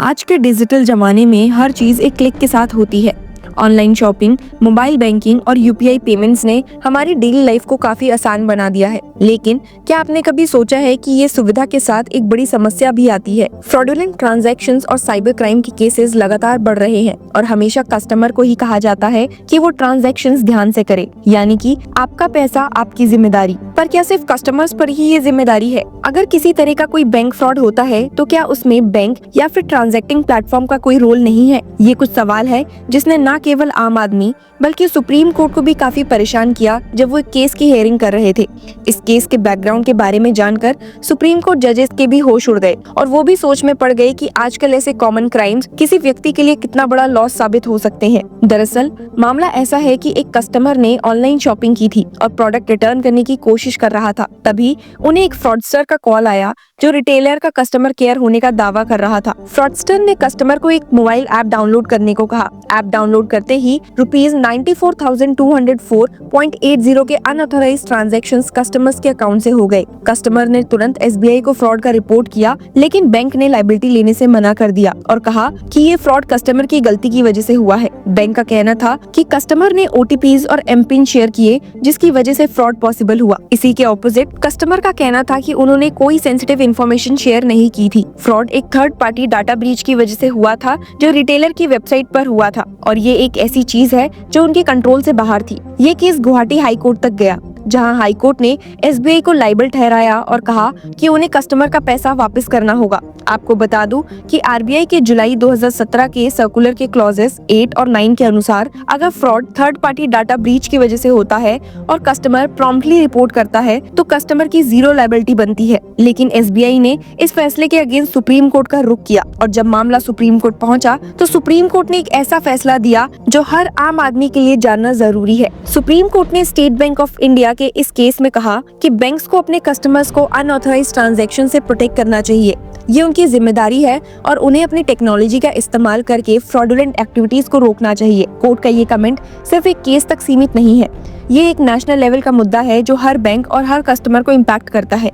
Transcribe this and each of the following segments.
आज के डिजिटल जमाने में हर चीज एक क्लिक के साथ होती है। ऑनलाइन शॉपिंग, मोबाइल बैंकिंग और यूपीआई पेमेंट्स ने हमारी डेली लाइफ को काफी आसान बना दिया है। लेकिन क्या आपने कभी सोचा है कि ये सुविधा के साथ एक बड़ी समस्या भी आती है? फ्रॉडुलेंट ट्रांजैक्शंस और साइबर क्राइम के केसेस लगातार बढ़ रहे हैं और हमेशा कस्टमर को ही कहा जाता है कि वो ट्रांजैक्शंस ध्यान से करे, यानी कि आपका पैसा आपकी जिम्मेदारी। पर क्या सिर्फ कस्टमर्स पर ही ये जिम्मेदारी है? अगर किसी तरह का कोई बैंक फ्रॉड होता है तो क्या उसमें बैंक या फिर ट्रांजैक्टिंग प्लेटफॉर्म का कोई रोल नहीं है? ये कुछ सवाल है जिसने न केवल आम आदमी बल्कि सुप्रीम कोर्ट को भी काफी परेशान किया जब वो एक केस की हियरिंग कर रहे थे। इस केस के बैकग्राउंड के बारे में जानकर सुप्रीम कोर्ट जजेस के भी होश उड़ गए और वो भी सोच में पड़ गए कि आजकल ऐसे कॉमन क्राइम्स किसी व्यक्ति के लिए कितना बड़ा लॉस साबित हो सकते हैं। दरअसल मामला ऐसा है कि एक कस्टमर ने ऑनलाइन शॉपिंग की थी और प्रोडक्ट रिटर्न करने की कोशिश कर रहा था। तभी उन्हें एक फ्रॉडस्टर का कॉल आया जो रिटेलर का कस्टमर केयर होने का दावा कर रहा था। फ्रॉडस्टर ने कस्टमर को एक मोबाइल ऐप डाउनलोड करने को कहा। ऐप डाउनलोड करते ही ₹94,204.80 के अनऑथराइज्ड ट्रांजैक्शंस कस्टमर्स के अकाउंट से हो गए। कस्टमर ने तुरंत एसबीआई को फ्रॉड का रिपोर्ट किया, लेकिन बैंक ने लायबिलिटी लेने से मना कर दिया और कहा कि ये फ्रॉड कस्टमर की गलती की वजह से हुआ है। बैंक का कहना था कि कस्टमर ने ओटीपीज और एमपिन शेयर किए जिसकी वजह से फ्रॉड पॉसिबल हुआ। इसी के ऑपोजिट कस्टमर का कहना था कि उन्होंने कोई सेंसिटिव इंफॉर्मेशन शेयर नहीं की थी। फ्रॉड एक थर्ड पार्टी डाटा ब्रीच की वजह से हुआ था जो रिटेलर की वेबसाइट पर हुआ था और ये एक ऐसी चीज है जो उनके कंट्रोल से बाहर थी। ये केस गुवाहाटी हाई कोर्ट तक गया, जहां हाई कोर्ट ने एसबीआई को लायबल ठहराया और कहा कि उन्हें कस्टमर का पैसा वापस करना होगा। आपको बता दूं कि आरबीआई के जुलाई 2017 के सर्कुलर के क्लॉजेस 8 और 9 के अनुसार अगर fraud third party data breach की वजह से होता है और कस्टमर प्रॉम्प्टली रिपोर्ट करता है तो कस्टमर की जीरो लायबिलिटी बनती है। लेकिन एसबीआई ने इस फैसले के अगेंस्ट सुप्रीम कोर्ट का रुख किया और जब मामला सुप्रीम कोर्ट पहुंचा तो सुप्रीम कोर्ट ने एक ऐसा फैसला दिया जो हर आम आदमी के लिए जानना जरूरी है। सुप्रीम कोर्ट ने स्टेट बैंक ऑफ इंडिया के इस केस में कहा कि बैंक्स को अपने कस्टमर्स को अनऑथराइज्ड ट्रांजैक्शन से प्रोटेक्ट करना चाहिए। ये उनकी जिम्मेदारी है और उन्हें अपनी टेक्नोलॉजी का इस्तेमाल करके फ्रॉडुलेंट एक्टिविटीज को रोकना चाहिए। कोर्ट का ये कमेंट सिर्फ एक केस तक सीमित नहीं है, ये एक नेशनल लेवल का मुद्दा है जो हर बैंक और हर कस्टमर को इम्पैक्ट करता है।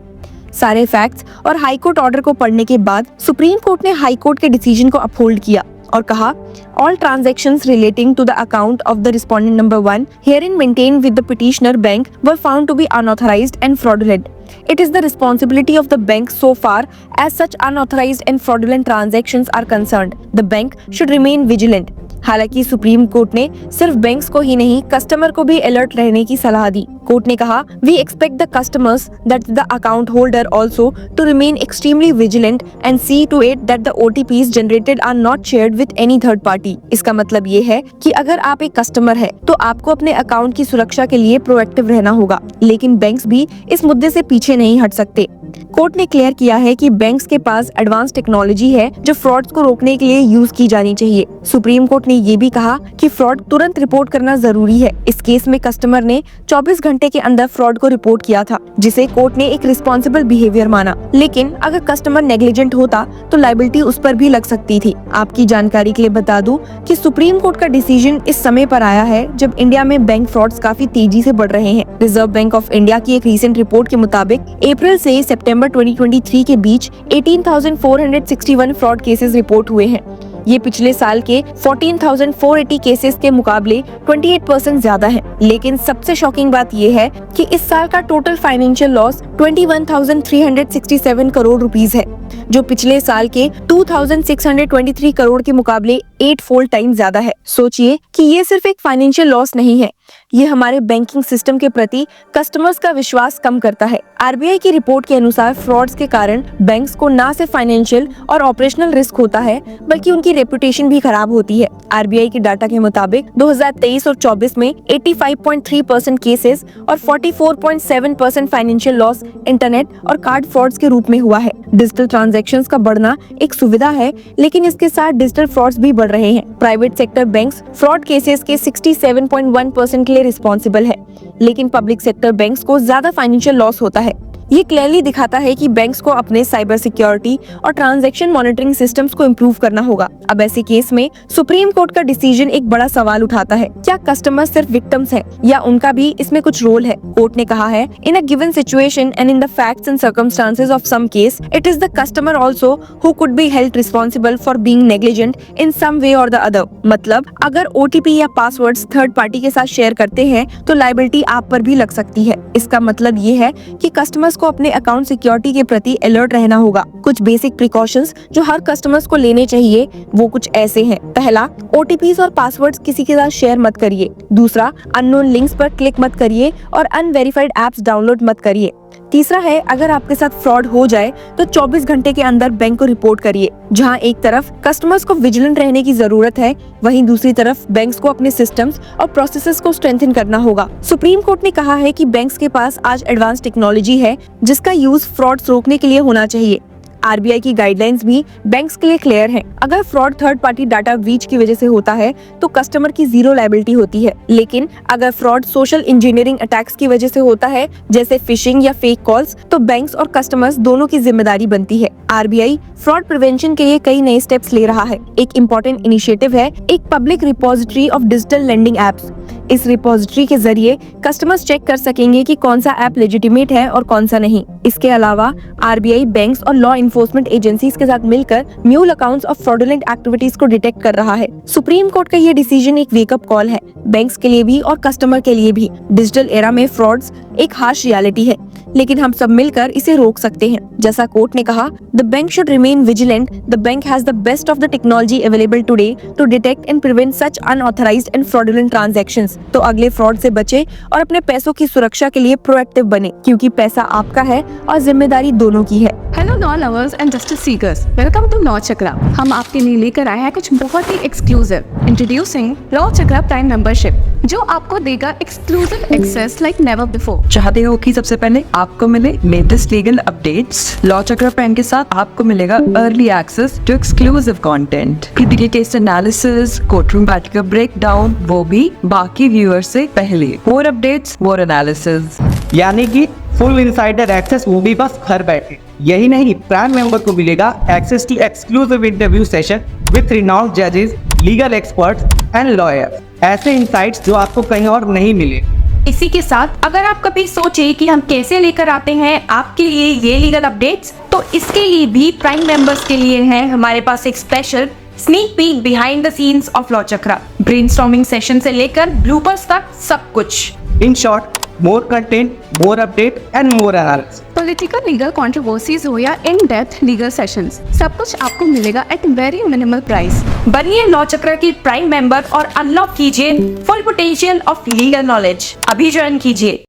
सारे फैक्ट्स और हाई कोर्ट ऑर्डर को पढ़ने के बाद सुप्रीम कोर्ट ने हाई कोर्ट के डिसीजन को अपहोल्ड किया और कहा all transactions relating to the account of the respondent number 1 herein maintained with the petitioner bank were found to be unauthorized and fraudulent. It is the responsibility of the bank so far as such unauthorized and fraudulent transactions are concerned. The bank should remain vigilant. हालांकि supreme court ने सिर्फ banks को ही नहीं customer को भी alert रहने की सलाह दी। कोर्ट ने कहा we expect the customers that the account holder also to remain extremely vigilant and see to it that the OTPs generated are not shared with any third party. इसका मतलब ये है कि अगर आप एक कस्टमर है तो आपको अपने अकाउंट की सुरक्षा के लिए प्रोएक्टिव रहना होगा, लेकिन बैंक्स भी इस मुद्दे से पीछे नहीं हट सकते। कोर्ट ने क्लियर किया है कि बैंक्स के पास एडवांस टेक्नोलॉजी है जो फ्रॉड्स को रोकने के लिए यूज की जानी चाहिए। सुप्रीम कोर्ट ने ये भी कहा कि फ्रॉड तुरंत रिपोर्ट करना जरूरी है। इस केस में कस्टमर ने 24 घंटे के अंदर फ्रॉड को रिपोर्ट किया था, जिसे कोर्ट ने एक रिस्पॉन्सिबल बिहेवियर माना। लेकिन अगर कस्टमर नेग्लिजेंट होता तो लायबिलिटी उस पर भी लग सकती थी। आपकी जानकारी के लिए बता दूं कि सुप्रीम कोर्ट का डिसीजन इस समय पर आया है जब इंडिया में बैंक फ्रॉड्स काफी तेजी से बढ़ रहे हैं। रिजर्व बैंक ऑफ इंडिया की एक रीसेंट रिपोर्ट के मुताबिक अप्रैल से सितंबर 2023 के बीच 18,461 फ्रॉड केसेस रिपोर्ट हुए हैं। ये पिछले साल के 14,480 केसेस के मुकाबले 28% ज्यादा है। लेकिन सबसे शॉकिंग बात ये है कि इस साल का total financial loss 21,367 crore rupees है, जो पिछले साल के 2,623 करोड़ के मुकाबले 8 फोल्ड टाइम ज्यादा है। सोचिए कि ये सिर्फ एक फाइनेंशियल लॉस नहीं है, ये हमारे बैंकिंग सिस्टम के प्रति कस्टमर्स का विश्वास कम करता है। आरबीआई की रिपोर्ट के अनुसार फ्रॉड्स के कारण बैंक्स को न सिर्फ फाइनेंशियल और ऑपरेशनल रिस्क होता है बल्कि उनकी रेपुटेशन भी खराब होती है। आरबीआई के डाटा के मुताबिक 2023 और 24 में 85.3% केसेस और 44.7% फाइनेंशियल लॉस इंटरनेट और कार्ड फ्रॉड्स के रूप में हुआ है। डिजिटल ट्रांजैक्शंस का बढ़ना एक सुविधा है, लेकिन इसके साथ डिजिटल फ्रॉड्स भी बढ़ रहे हैं। Private sector banks fraud cases के 67.1% के लिए रिस्पॉन्सिबल है, लेकिन पब्लिक सेक्टर बैंक्स को ज्यादा फाइनेंशियल लॉस होता है। ये क्लियरली दिखाता है कि बैंक्स को अपने साइबर सिक्योरिटी और ट्रांजैक्शन मॉनिटरिंग सिस्टम्स को इम्प्रूव करना होगा। अब ऐसे केस में सुप्रीम कोर्ट का डिसीजन एक बड़ा सवाल उठाता है, क्या कस्टमर सिर्फ विक्टिम्स हैं या उनका भी इसमें कुछ रोल है। कोर्ट ने कहा है, in a given situation and in the facts and circumstances of some case, it is the customer also who could be held responsible for being negligent in some way और the other. मतलब अगर OTP या passwords third party के साथ share करते हैं तो liability आप पर भी लग सकती है। इसका मतलब ये है कि कस्टमर्स को अपने अकाउंट सिक्योरिटी के प्रति अलर्ट रहना होगा। कुछ बेसिक प्रिकॉशंस जो हर कस्टमर्स को लेने चाहिए वो कुछ ऐसे हैं। पहला, ओटीपीज और पासवर्ड्स किसी के साथ शेयर मत करिए। दूसरा, अननोन लिंक्स पर क्लिक मत करिए और अनवेरिफाइड एप्स डाउनलोड मत करिए। तीसरा है, अगर आपके साथ फ्रॉड हो जाए तो 24 घंटे के अंदर बैंक को रिपोर्ट करिए। जहां एक तरफ कस्टमर्स को विजिलेंट रहने की जरूरत है, वहीं दूसरी तरफ बैंक्स को अपने सिस्टम्स और प्रोसेसेस को स्ट्रेंथन करना होगा। सुप्रीम कोर्ट ने कहा है कि बैंक्स के पास आज एडवांस टेक्नोलॉजी है जिसका यूज फ्रॉड रोकने के लिए होना चाहिए। आरबीआई की गाइडलाइंस भी बैंक्स के लिए क्लियर हैं। अगर fraud third party data breach की वजह से होता है तो कस्टमर की जीरो लायबिलिटी होती है, लेकिन अगर फ्रॉड सोशल इंजीनियरिंग अटैक्स की वजह से होता है जैसे फिशिंग या फेक कॉल्स, तो बैंक्स और कस्टमर्स दोनों की जिम्मेदारी बनती है। आरबीआई फ्रॉड प्रिवेंशन के लिए कई नए स्टेप्स ले रहा है। एक इम्पोर्टेंट इनिशिएटिव है एक public repository of digital lending apps. इस रिपोजिटरी के जरिए कस्टमर्स चेक कर सकेंगे कि कौन सा ऐप लेजिटिमेट है और कौन सा नहीं। इसके अलावा आरबीआई बैंक्स और लॉ इन्फोर्समेंट एजेंसीज के साथ मिलकर म्यूल अकाउंट्स और फ्रॉडुलेंट एक्टिविटीज को डिटेक्ट कर रहा है। सुप्रीम कोर्ट का ये डिसीजन एक वेकअप कॉल है, बैंक्स के लिए भी और कस्टमर के लिए भी। डिजिटल एरा में फ्रॉड्स एक हार्श रियलिटी है, लेकिन हम सब मिलकर इसे रोक सकते हैं। जैसा कोर्ट ने कहा, the bank should remain vigilant, the bank has the best of the technology available today to detect and prevent such unauthorised and fraudulent transactions. तो अगले फ्रॉड से बचे और अपने पैसों की सुरक्षा के लिए प्रोएक्टिव बने, क्योंकि पैसा आपका है और जिम्मेदारी दोनों की है। Hello law lovers and justice seekers, welcome to law Chakra. हम आपके लिए लेकर आए हैं कुछ बहुत ही exclusive. Introducing law Chakra prime membership, जो आपको देगा exclusive access like never before. चाहते हो कि सबसे पहले आपको मिले latest legal updates? Law Chakra prime के साथ आपको मिलेगा early access to exclusive content, critical case analysis, courtroom battle का ब्रेकडाउन, वो भी बाकी व्यूअर्स से पहले। मोर अपडेट्स, मोर एनालिसिस, यानी कि फुल इनसाइडर एक्सेस, वो भी बस घर बैठे। यही नहीं, प्राइम मेंबर को मिलेगा access to exclusive interview session with renowned जजेस, लीगल एक्सपर्ट्स एंड लॉयर्स। ऐसे इनसाइट्स जो आपको कहीं और नहीं मिले। इसी के साथ अगर आप कभी सोचे कि हम कैसे लेकर आते हैं आपके लिए ये लीगल अपडेट्स, तो इसके लिए भी प्राइम मेंबर्स के लिए है हमारे पास एक special sneak peek behind the scenes of law chakra. Brainstorming session से लेकर ब्लूपर्स तक सब कुछ। In short, more content, more update and more analysis. Political legal controversies हो या इन डेप्थ लीगल सेशंस, सब कुछ आपको मिलेगा एट वेरी मिनिमल प्राइस। बनिए लॉ चक्र की प्राइम मेंबर और अनलॉक कीजिए full potential of legal knowledge. अभी ज्वाइन कीजिए।